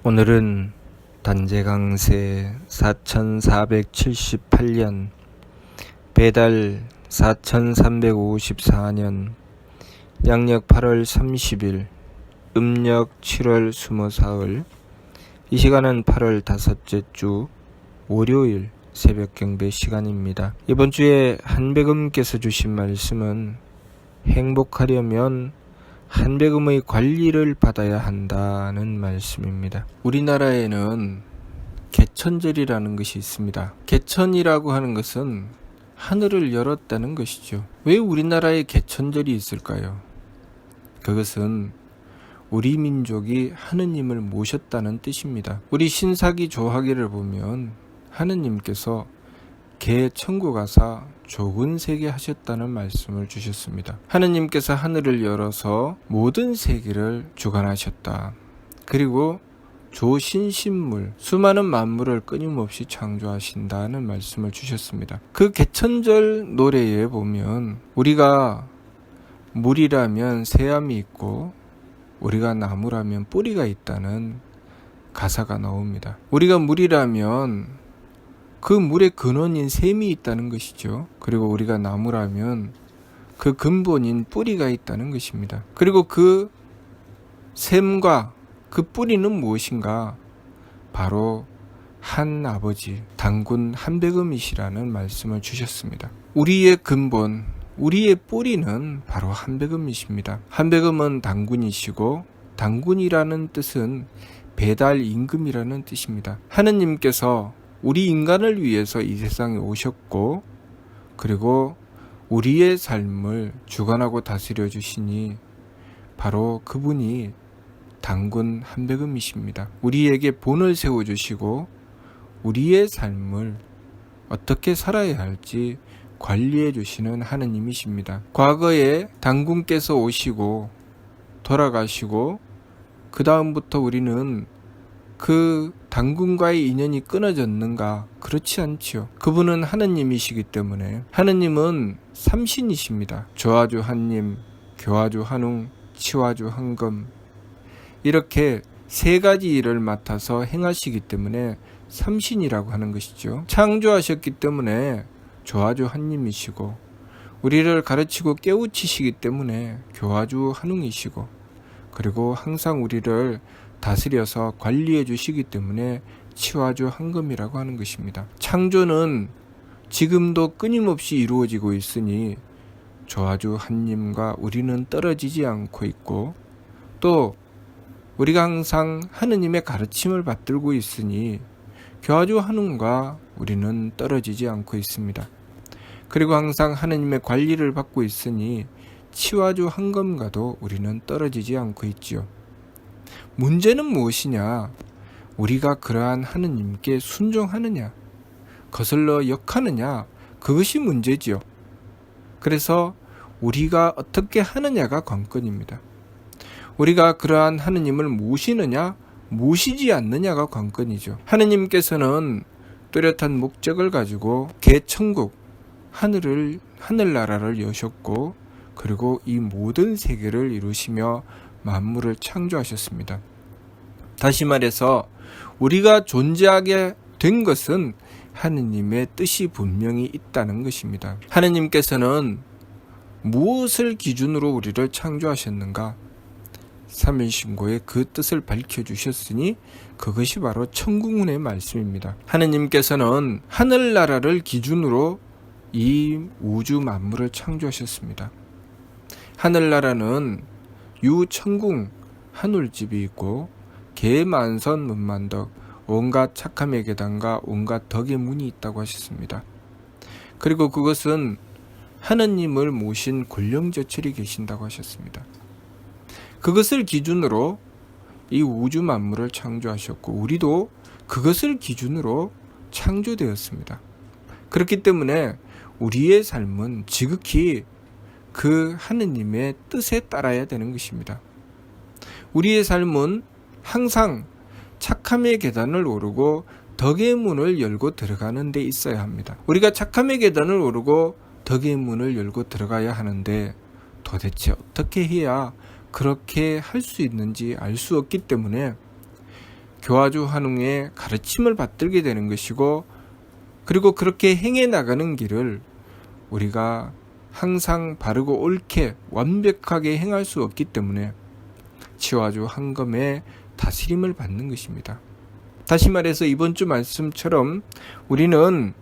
오늘은 단재강세 4478년 배달 4354년 양력 8월 30일 음력 7월 24일 이 시간은 8월 다섯째 주 월요일 새벽 경배 시간입니다. 이번 주에 한백음께서 주신 말씀은 행복하려면 한백음의 관리를 받아야 한다는 말씀입니다. 우리나라에는 개천절이라는 것이 있습니다. 개천이라고 하는 것은 하늘을 열었다는 것이죠. 왜 우리나라에 개천절이 있을까요? 그것은 우리 민족이 하느님을 모셨다는 뜻입니다. 우리 신사기 조하기를 보면 하느님께서 개천국 가사 좋은 세계 하셨다는 말씀을 주셨습니다. 하느님께서 하늘을 열어서 모든 세계를 주관하셨다. 그리고 조신신물 수많은 만물을 끊임없이 창조하신다는 말씀을 주셨습니다. 그 개천절 노래에 보면 우리가 물이라면 새암이 있고 우리가 나무라면 뿌리가 있다는 가사가 나옵니다. 우리가 물이라면 그 물의 근원인 샘이 있다는 것이죠. 그리고 우리가 나무라면 그 근본인 뿌리가 있다는 것입니다. 그리고 그 샘과 그 뿌리는 무엇인가? 바로 한 아버지 단군 한백음이시라는 말씀을 주셨습니다. 우리의 근본, 우리의 뿌리는 바로 한백음이십니다. 한백음은 단군이시고 단군이라는 뜻은 배달 임금이라는 뜻입니다. 하느님께서 우리 인간을 위해서 이 세상에 오셨고 그리고 우리의 삶을 주관하고 다스려 주시니 바로 그분이 단군 한백음이십니다. 우리에게 본을 세워주시고 우리의 삶을 어떻게 살아야 할지 관리해 주시는 하느님이십니다. 과거에 단군께서 오시고 돌아가시고 그 다음부터 우리는 그 단군과의 인연이 끊어졌는가? 그렇지 않지요. 그분은 하느님이시기 때문에 하느님은 삼신이십니다. 조화주 한님, 교화주 한웅, 치화주 한금 이렇게 세 가지 일을 맡아서 행하시기 때문에 삼신이라고 하는 것이죠. 창조하셨기 때문에 조화주 한님이시고 우리를 가르치고 깨우치시기 때문에 교화주 한웅이시고 그리고 항상 우리를 다스려서 관리해 주시기 때문에 치화주 한금이라고 하는 것입니다. 창조는 지금도 끊임없이 이루어지고 있으니 조화주 한님과 우리는 떨어지지 않고 있고 또 우리가 항상 하느님의 가르침을 받들고 있으니 교화주 한웅과 우리는 떨어지지 않고 있습니다. 그리고 항상 하느님의 관리를 받고 있으니 치화주 한금과도 우리는 떨어지지 않고 있지요. 문제는 무엇이냐? 우리가 그러한 하느님께 순종하느냐? 거슬러 역하느냐? 그것이 문제지요. 그래서 우리가 어떻게 하느냐가 관건입니다. 우리가 그러한 하느님을 모시느냐? 모시지 않느냐가 관건이죠. 하느님께서는 뚜렷한 목적을 가지고 개천국, 하늘나라를 여셨고 그리고 이 모든 세계를 이루시며 만물을 창조하셨습니다. 다시 말해서 우리가 존재하게 된 것은 하느님의 뜻이 분명히 있다는 것입니다. 하느님께서는 무엇을 기준으로 우리를 창조하셨는가? 삼일신고에 그 뜻을 밝혀주셨으니 그것이 바로 천국문의 말씀입니다. 하느님께서는 하늘나라를 기준으로 이 우주 만물을 창조하셨습니다. 하늘나라는 유천궁 하늘집이 있고 계만선 문만덕 온갖 착함의 계단과 온갖 덕의 문이 있다고 하셨습니다. 그리고 그것은 하느님을 모신 권령저철이 계신다고 하셨습니다. 그것을 기준으로 이 우주 만물을 창조하셨고 우리도 그것을 기준으로 창조되었습니다. 그렇기 때문에 우리의 삶은 지극히 그 하느님의 뜻에 따라야 되는 것입니다. 우리의 삶은 항상 착함의 계단을 오르고 덕의 문을 열고 들어가는 데 있어야 합니다. 우리가 착함의 계단을 오르고 덕의 문을 열고 들어가야 하는데 도대체 어떻게 해야 그렇게 할 수 있는지 알 수 없기 때문에 교화주 환웅의 가르침을 받들게 되는 것이고, 그리고 그렇게 행해 나가는 길을 우리가 항상 바르고 옳게 완벽하게 행할 수 없기 때문에 치화주 한검의 다스림을 받는 것입니다. 다시 말해서 이번 주 말씀처럼 우리는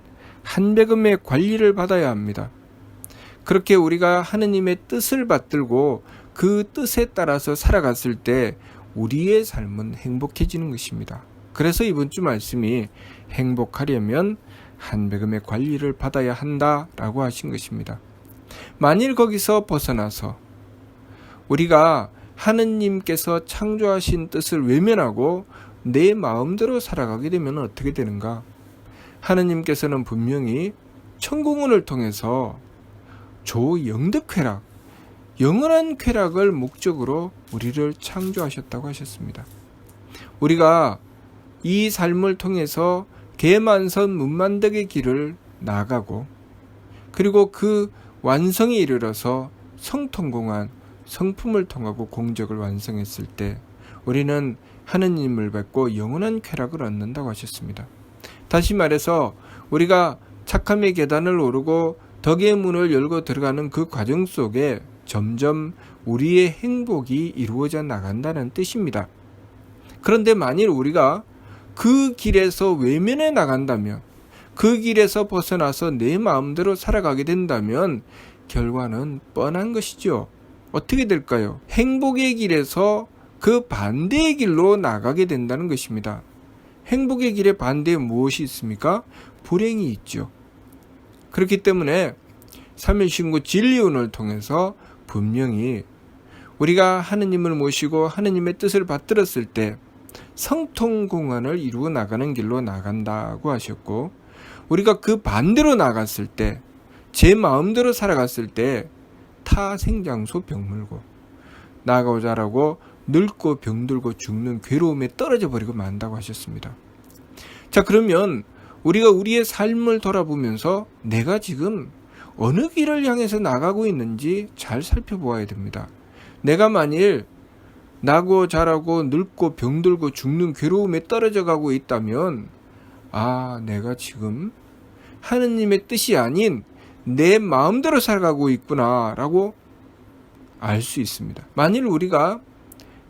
한백음의 관리를 받아야 합니다. 그렇게 우리가 하느님의 뜻을 받들고 그 뜻에 따라서 살아갔을 때 우리의 삶은 행복해지는 것입니다. 그래서 이번 주 말씀이 행복하려면 한백음의 관리를 받아야 한다라고 하신 것입니다. 만일 거기서 벗어나서 우리가 하느님께서 창조하신 뜻을 외면하고 내 마음대로 살아가게 되면 어떻게 되는가? 하느님께서는 분명히 천공문을 통해서 조영득쾌락, 영원한 쾌락을 목적으로 우리를 창조하셨다고 하셨습니다. 우리가 이 삶을 통해서 계만선 문만덕의 길을 나아가고, 그리고 그 완성에 이르러서 성통공한 성품을 통하고 공적을 완성했을 때 우리는 하느님을 뵙고 영원한 쾌락을 얻는다고 하셨습니다. 다시 말해서 우리가 착함의 계단을 오르고 덕의 문을 열고 들어가는 그 과정 속에 점점 우리의 행복이 이루어져 나간다는 뜻입니다. 그런데 만일 우리가 그 길에서 외면해 나간다면, 그 길에서 벗어나서 내 마음대로 살아가게 된다면 결과는 뻔한 것이죠. 어떻게 될까요? 행복의 길에서 그 반대의 길로 나가게 된다는 것입니다. 행복의 길에 반대에 무엇이 있습니까? 불행이 있죠. 그렇기 때문에 삼일신구 진리운을 통해서 분명히 우리가 하느님을 모시고 하느님의 뜻을 받들었을 때 성통공헌을 이루어 나가는 길로 나간다고 하셨고, 우리가 그 반대로 나갔을 때, 제 마음대로 살아갔을 때 타생장소 병물고 나가고 자라고 늙고 병들고 죽는 괴로움에 떨어져 버리고 만다고 하셨습니다. 자, 그러면 우리가 우리의 삶을 돌아보면서 내가 지금 어느 길을 향해서 나가고 있는지 잘 살펴보아야 됩니다. 내가 만일 나고 자라고 늙고 병들고 죽는 괴로움에 떨어져 가고 있다면, 내가 지금 하느님의 뜻이 아닌 내 마음대로 살아가고 있구나 라고 알 수 있습니다. 만일 우리가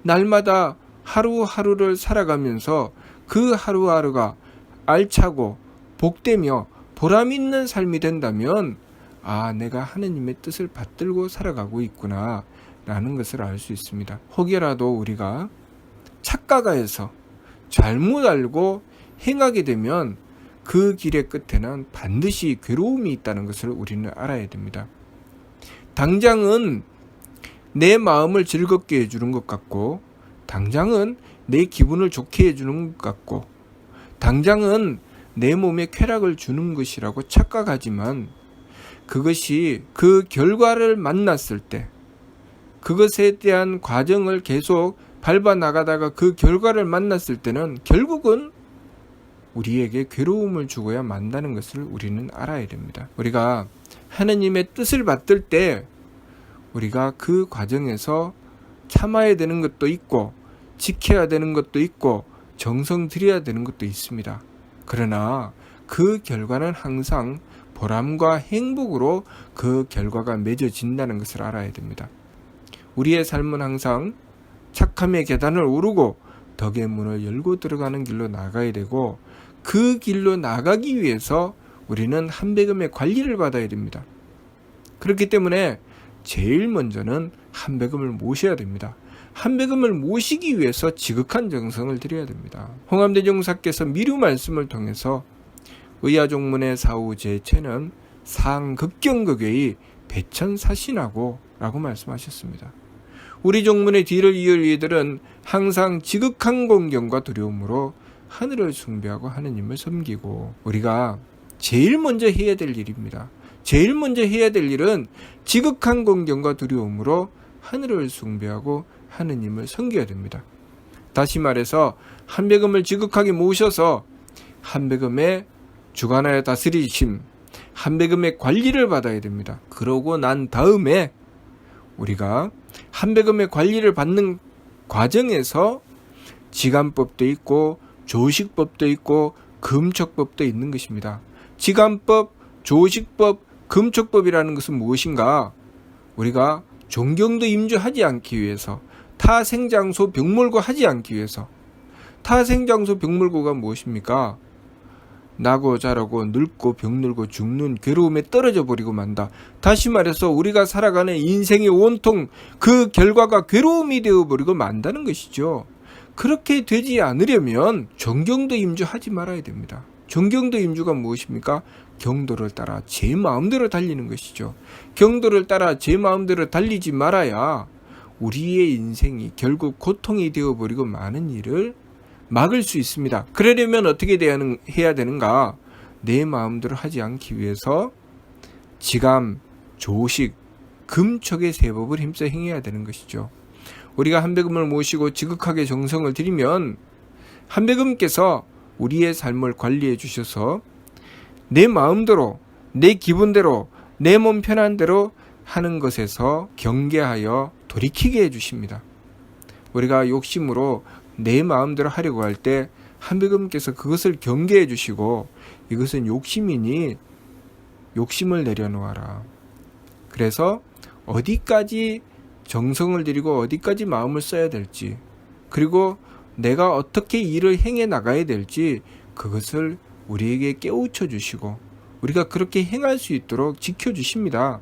날마다 하루하루를 살아가면서 그 하루하루가 알차고 복되며 보람 있는 삶이 된다면 내가 하느님의 뜻을 받들고 살아가고 있구나 라는 것을 알 수 있습니다. 혹여라도 우리가 착각하여서 잘못 알고 행하게 되면 그 길의 끝에는 반드시 괴로움이 있다는 것을 우리는 알아야 됩니다. 당장은 내 마음을 즐겁게 해주는 것 같고, 당장은 내 기분을 좋게 해주는 것 같고, 당장은 내 몸에 쾌락을 주는 것이라고 착각하지만, 그것이 그 결과를 만났을 때, 그것에 대한 과정을 계속 밟아 나가다가 그 결과를 만났을 때는 결국은 우리에게 괴로움을 주고야 만다는 것을 우리는 알아야 됩니다. 우리가 하느님의 뜻을 받들 때 우리가 그 과정에서 참아야 되는 것도 있고, 지켜야 되는 것도 있고, 정성 들여야 되는 것도 있습니다. 그러나 그 결과는 항상 보람과 행복으로 그 결과가 맺어진다는 것을 알아야 됩니다. 우리의 삶은 항상 착함의 계단을 오르고 덕의 문을 열고 들어가는 길로 나가야 되고, 그 길로 나가기 위해서 우리는 한백음의 관리를 받아야 됩니다. 그렇기 때문에 제일 먼저는 한백음을 모셔야 됩니다. 한백음을 모시기 위해서 지극한 정성을 들여야 됩니다. 홍암대종사께서 미루 말씀을 통해서 의아종문의 사후 제체는 상급경극의 배천사신하고 라고 말씀하셨습니다. 우리 종문의 뒤를 이을 이들은 항상 지극한 공경과 두려움으로 하늘을 숭배하고 하느님을 섬기고, 우리가 제일 먼저 해야 될 일입니다. 제일 먼저 해야 될 일은 지극한 공경과 두려움으로 하늘을 숭배하고 하느님을 섬겨야 됩니다. 다시 말해서 한백음을 지극하게 모셔서 한백음의 주관하여 다스리심, 한백음의 관리를 받아야 됩니다. 그러고 난 다음에 우리가 한백음의 관리를 받는 과정에서 지간법도 있고 조식법도 있고 금촉법도 있는 것입니다. 지간법, 조식법, 금촉법이라는 것은 무엇인가? 우리가 존경도 임주하지 않기 위해서, 타생장소 병물고 하지 않기 위해서. 타생장소 병물고가 무엇입니까? 나고 자라고 늙고 병들고 죽는 괴로움에 떨어져 버리고 만다. 다시 말해서 우리가 살아가는 인생의 온통 그 결과가 괴로움이 되어버리고 만다는 것이죠. 그렇게 되지 않으려면 존경도 임주하지 말아야 됩니다. 존경도 임주가 무엇입니까? 경도를 따라 제 마음대로 달리는 것이죠. 경도를 따라 제 마음대로 달리지 말아야 우리의 인생이 결국 고통이 되어버리고 많은 일을 막을 수 있습니다. 그러려면 어떻게 해야 되는가? 내 마음대로 하지 않기 위해서 지감, 조식, 금촉의 세법을 힘써 행해야 되는 것이죠. 우리가 한배금을 모시고 지극하게 정성을 들이면 한배금께서 우리의 삶을 관리해 주셔서 내 마음대로, 내 기분대로, 내 몸 편한 대로 하는 것에서 경계하여 돌이키게 해주십니다. 우리가 욕심으로 내 마음대로 하려고 할 때 한배금께서 그것을 경계해 주시고, 이것은 욕심이니 욕심을 내려놓아라. 그래서 어디까지 정성을 들이고 어디까지 마음을 써야 될지, 그리고 내가 어떻게 일을 행해 나가야 될지 그것을 우리에게 깨우쳐 주시고 우리가 그렇게 행할 수 있도록 지켜주십니다.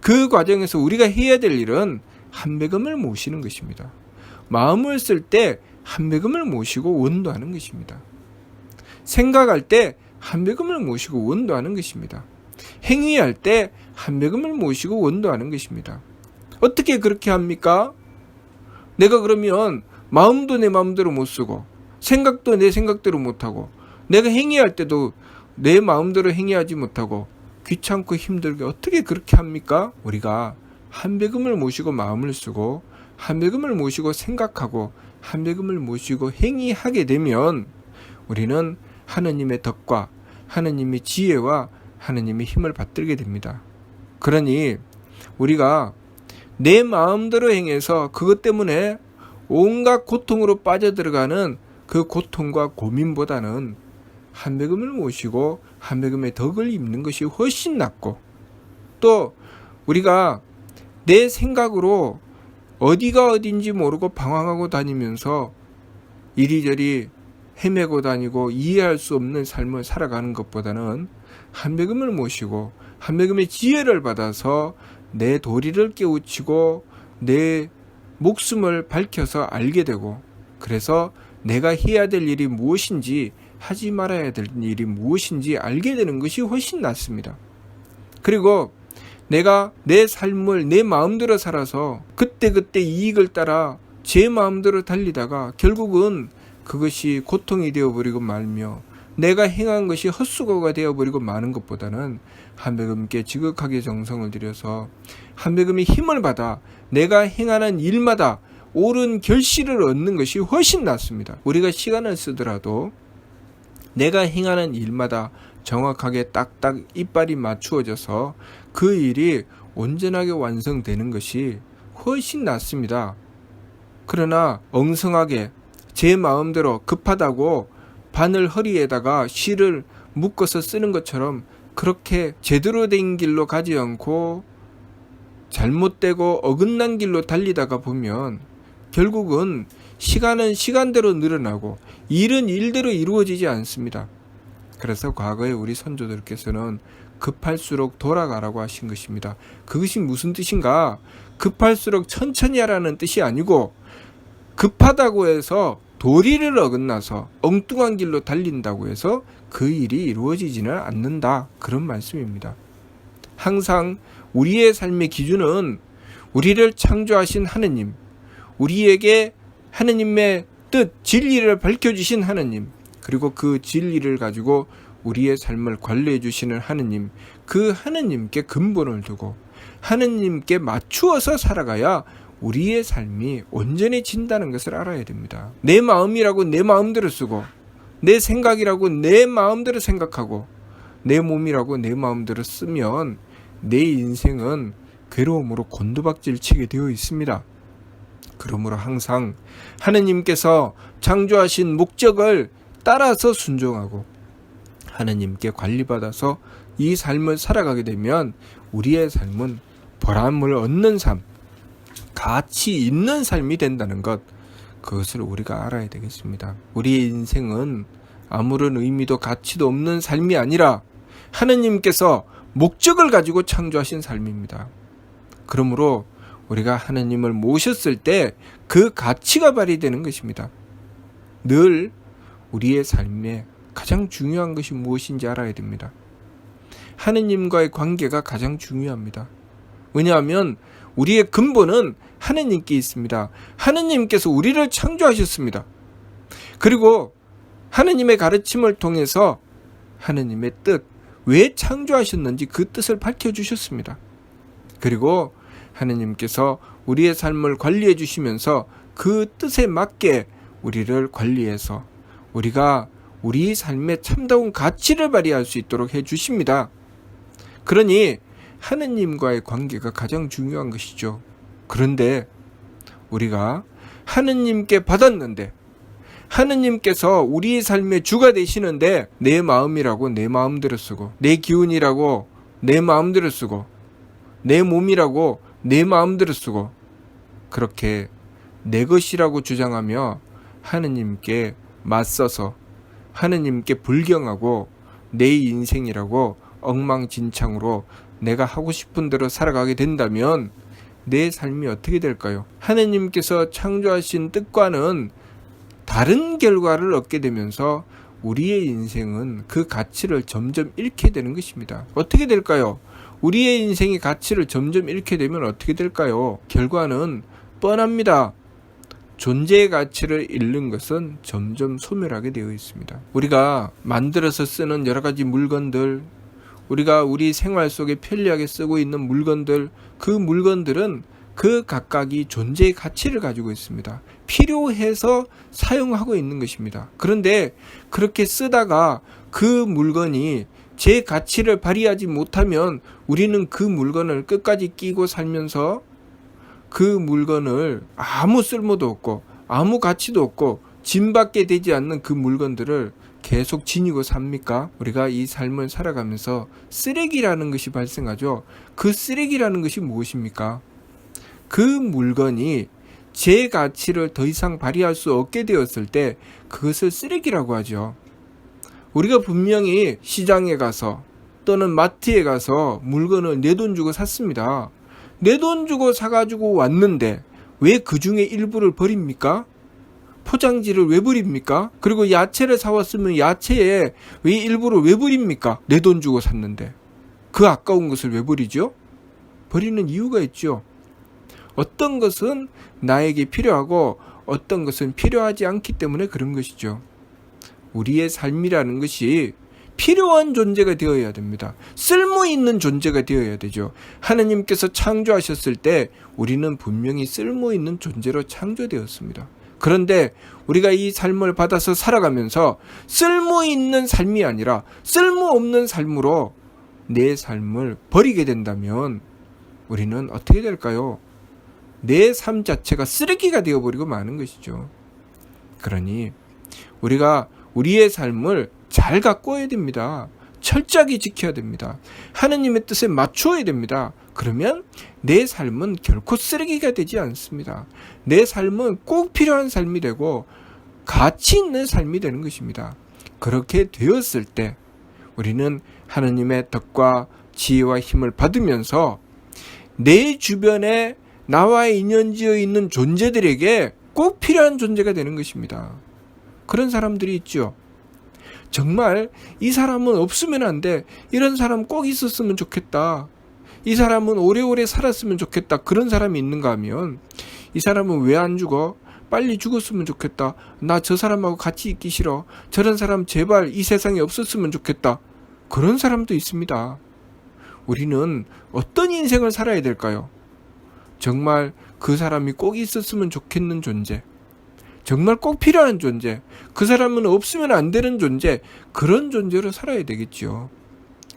그 과정에서 우리가 해야 될 일은 한배금을 모시는 것입니다. 마음을 쓸 때 한배금을 모시고 원도하는 것입니다. 생각할 때 한배금을 모시고 원도하는 것입니다. 행위할 때 한배금을 모시고 원도하는 것입니다. 어떻게 그렇게 합니까? 내가 그러면 마음도 내 마음대로 못 쓰고 생각도 내 생각대로 못하고 내가 행위할 때도 내 마음대로 행위하지 못하고 귀찮고 힘들게 어떻게 그렇게 합니까? 우리가 한배금을 모시고 마음을 쓰고 한배금을 모시고 생각하고 한배금을 모시고 행위하게 되면 우리는 하느님의 덕과 하느님의 지혜와 하느님의 힘을 받들게 됩니다. 그러니 우리가 내 마음대로 행해서 그것 때문에 온갖 고통으로 빠져들어가는 그 고통과 고민보다는 한배금을 모시고 한배금의 덕을 입는 것이 훨씬 낫고, 또 우리가 내 생각으로 어디가 어딘지 모르고 방황하고 다니면서 이리저리 헤매고 다니고 이해할 수 없는 삶을 살아가는 것보다는 한배금을 모시고 한배금의 지혜를 받아서 내 도리를 깨우치고 내 목숨을 밝혀서 알게 되고, 그래서 내가 해야 될 일이 무엇인지 하지 말아야 될 일이 무엇인지 알게 되는 것이 훨씬 낫습니다. 그리고 내가 내 삶을 내 마음대로 살아서 그때그때 이익을 따라 제 마음대로 달리다가 결국은 그것이 고통이 되어버리고 말며 내가 행한 것이 헛수고가 되어버리고 마는 것보다는 한배금께 지극하게 정성을 들여서 한배금의 힘을 받아 내가 행하는 일마다 옳은 결실을 얻는 것이 훨씬 낫습니다. 우리가 시간을 쓰더라도 내가 행하는 일마다 정확하게 딱딱 이빨이 맞추어져서 그 일이 온전하게 완성되는 것이 훨씬 낫습니다. 그러나 엉성하게 제 마음대로 급하다고 바늘 허리에다가 실을 묶어서 쓰는 것처럼 그렇게 제대로 된 길로 가지 않고 잘못되고 어긋난 길로 달리다가 보면 결국은 시간은 시간대로 늘어나고 일은 일대로 이루어지지 않습니다. 그래서 과거에 우리 선조들께서는 급할수록 돌아가라고 하신 것입니다. 그것이 무슨 뜻인가? 급할수록 천천히 하라는 뜻이 아니고, 급하다고 해서 도리를 어긋나서 엉뚱한 길로 달린다고 해서 그 일이 이루어지지는 않는다, 그런 말씀입니다. 항상 우리의 삶의 기준은 우리를 창조하신 하느님, 우리에게 하느님의 뜻, 진리를 밝혀주신 하느님, 그리고 그 진리를 가지고 우리의 삶을 관리해 주시는 하느님, 그 하느님께 근본을 두고 하느님께 맞추어서 살아가야 우리의 삶이 온전해진다는 것을 알아야 됩니다. 내 마음이라고 내 마음대로 쓰고, 내 생각이라고 내 마음대로 생각하고, 내 몸이라고 내 마음대로 쓰면 내 인생은 괴로움으로 곤두박질 치게 되어 있습니다. 그러므로 항상 하느님께서 창조하신 목적을 따라서 순종하고 하느님께 관리받아서 이 삶을 살아가게 되면 우리의 삶은 보람을 얻는 삶, 가치 있는 삶이 된다는 것, 그것을 우리가 알아야 되겠습니다. 우리의 인생은 아무런 의미도 가치도 없는 삶이 아니라 하느님께서 목적을 가지고 창조하신 삶입니다. 그러므로 우리가 하느님을 모셨을 때 그 가치가 발휘되는 것입니다. 늘 우리의 삶에 가장 중요한 것이 무엇인지 알아야 됩니다. 하느님과의 관계가 가장 중요합니다. 왜냐하면 우리의 근본은 하느님께 있습니다. 하느님께서 우리를 창조하셨습니다. 그리고 하느님의 가르침을 통해서 하느님의 뜻, 왜 창조하셨는지 그 뜻을 밝혀주셨습니다. 그리고 하느님께서 우리의 삶을 관리해 주시면서 그 뜻에 맞게 우리를 관리해서 우리가 우리 삶의 참다운 가치를 발휘할 수 있도록 해 주십니다. 그러니 하느님과의 관계가 가장 중요한 것이죠. 그런데 우리가 하느님께 받았는데 하느님께서 우리의 삶의 주가 되시는데 내 마음이라고 내 마음대로 쓰고 내 기운이라고 내 마음대로 쓰고 내 몸이라고 내 마음대로 쓰고 그렇게 내 것이라고 주장하며 하느님께 맞서서 하느님께 불경하고 내 인생이라고 엉망진창으로 내가 하고 싶은 대로 살아가게 된다면 내 삶이 어떻게 될까요? 하느님께서 창조하신 뜻과는 다른 결과를 얻게 되면서 우리의 인생은 그 가치를 점점 잃게 되는 것입니다. 어떻게 될까요? 우리의 인생의 가치를 점점 잃게 되면 어떻게 될까요? 결과는 뻔합니다. 존재의 가치를 잃는 것은 점점 소멸하게 되어 있습니다. 우리가 만들어서 쓰는 여러 가지 물건들, 우리가 우리 생활 속에 편리하게 쓰고 있는 물건들, 그 물건들은 그 각각이 존재의 가치를 가지고 있습니다. 필요해서 사용하고 있는 것입니다. 그런데 그렇게 쓰다가 그 물건이 제 가치를 발휘하지 못하면 우리는 그 물건을 끝까지 끼고 살면서 그 물건을 아무 쓸모도 없고 아무 가치도 없고 짐밖에 되지 않는 그 물건들을 계속 지니고 삽니까? 우리가 이 삶을 살아가면서 쓰레기라는 것이 발생하죠. 그 쓰레기라는 것이 무엇입니까? 그 물건이 제 가치를 더 이상 발휘할 수 없게 되었을 때 그것을 쓰레기라고 하죠. 우리가 분명히 시장에 가서 또는 마트에 가서 물건을 내 돈 주고 샀습니다. 내 돈 주고 사가지고 왔는데 왜 그 중에 일부를 버립니까? 포장지를 왜 버립니까? 그리고 야채를 사왔으면 야채에 왜 일부를 왜 버립니까? 내 돈 주고 샀는데 그 아까운 것을 왜 버리죠? 버리는 이유가 있죠. 어떤 것은 나에게 필요하고 어떤 것은 필요하지 않기 때문에 그런 것이죠. 우리의 삶이라는 것이 필요한 존재가 되어야 됩니다. 쓸모있는 존재가 되어야 되죠. 하나님께서 창조하셨을 때 우리는 분명히 쓸모있는 존재로 창조되었습니다. 그런데 우리가 이 삶을 받아서 살아가면서 쓸모있는 삶이 아니라 쓸모없는 삶으로 내 삶을 버리게 된다면 우리는 어떻게 될까요? 내 삶 자체가 쓰레기가 되어버리고 마는 것이죠. 그러니 우리가 우리의 삶을 잘 가꿔야 됩니다. 철저하게 지켜야 됩니다. 하느님의 뜻에 맞추어야 됩니다. 그러면 내 삶은 결코 쓰레기가 되지 않습니다. 내 삶은 꼭 필요한 삶이 되고 가치 있는 삶이 되는 것입니다. 그렇게 되었을 때 우리는 하느님의 덕과 지혜와 힘을 받으면서 내 주변에 나와 인연지어 있는 존재들에게 꼭 필요한 존재가 되는 것입니다. 그런 사람들이 있죠. 정말 이 사람은 없으면 안 돼. 이런 사람 꼭 있었으면 좋겠다. 이 사람은 오래오래 살았으면 좋겠다. 그런 사람이 있는가 하면 이 사람은 왜 안 죽어? 빨리 죽었으면 좋겠다. 나 저 사람하고 같이 있기 싫어. 저런 사람 제발 이 세상에 없었으면 좋겠다. 그런 사람도 있습니다. 우리는 어떤 인생을 살아야 될까요? 정말 그 사람이 꼭 있었으면 좋겠는 존재, 정말 꼭 필요한 존재, 그 사람은 없으면 안 되는 존재, 그런 존재로 살아야 되겠지요.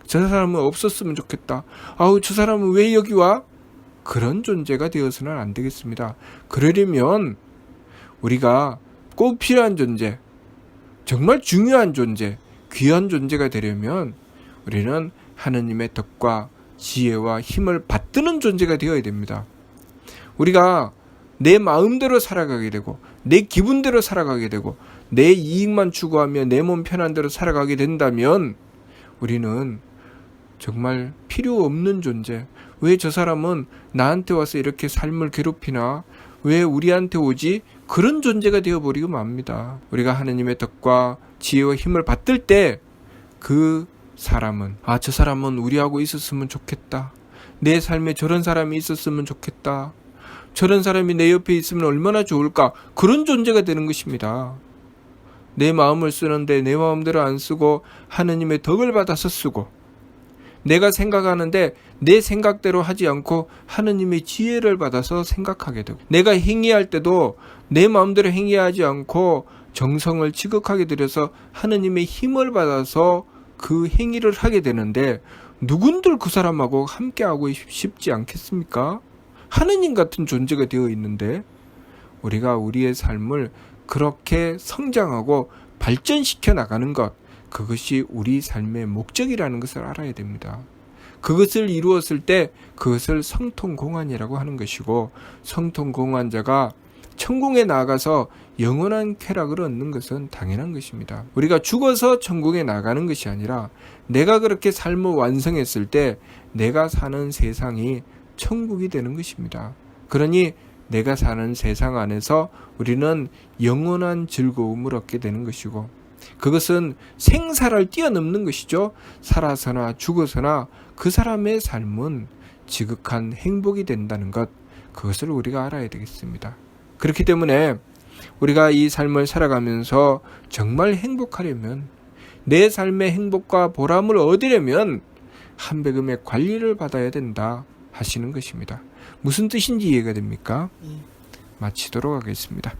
저 사람은 없었으면 좋겠다. 아우, 저 사람은 왜 여기 와? 그런 존재가 되어서는 안 되겠습니다. 그러려면 우리가 꼭 필요한 존재, 정말 중요한 존재, 귀한 존재가 되려면 우리는 하느님의 덕과 지혜와 힘을 받드는 존재가 되어야 됩니다. 우리가 내 마음대로 살아가게 되고 내 기분대로 살아가게 되고 내 이익만 추구하며 내 몸 편한 대로 살아가게 된다면 우리는 정말 필요 없는 존재, 왜 저 사람은 나한테 와서 이렇게 삶을 괴롭히나, 왜 우리한테 오지? 그런 존재가 되어버리고 맙니다. 우리가 하느님의 덕과 지혜와 힘을 받들 때 그 사람은, 저 사람은 우리하고 있었으면 좋겠다, 내 삶에 저런 사람이 있었으면 좋겠다, 저런 사람이 내 옆에 있으면 얼마나 좋을까, 그런 존재가 되는 것입니다. 내 마음을 쓰는데 내 마음대로 안 쓰고 하느님의 덕을 받아서 쓰고, 내가 생각하는데 내 생각대로 하지 않고 하느님의 지혜를 받아서 생각하게 되고, 내가 행위할 때도 내 마음대로 행위하지 않고 정성을 지극하게 들여서 하느님의 힘을 받아서 그 행위를 하게 되는데, 누군들 그 사람하고 함께하고 싶지 않겠습니까? 하느님 같은 존재가 되어 있는데 우리가 우리의 삶을 그렇게 성장하고 발전시켜 나가는 것, 그것이 우리 삶의 목적이라는 것을 알아야 됩니다. 그것을 이루었을 때 그것을 성통공환이라고 하는 것이고, 성통공환자가 천국에 나아가서 영원한 쾌락을 얻는 것은 당연한 것입니다. 우리가 죽어서 천국에 나가는 것이 아니라 내가 그렇게 삶을 완성했을 때 내가 사는 세상이 천국이 되는 것입니다. 그러니 내가 사는 세상 안에서 우리는 영원한 즐거움을 얻게 되는 것이고, 그것은 생사를 뛰어넘는 것이죠. 살아서나 죽어서나 그 사람의 삶은 지극한 행복이 된다는 것, 그것을 우리가 알아야 되겠습니다. 그렇기 때문에 우리가 이 삶을 살아가면서 정말 행복하려면, 내 삶의 행복과 보람을 얻으려면 한백음의 관리를 받아야 된다 하시는 것입니다. 무슨 뜻인지 이해가 됩니까? 마치도록 하겠습니다.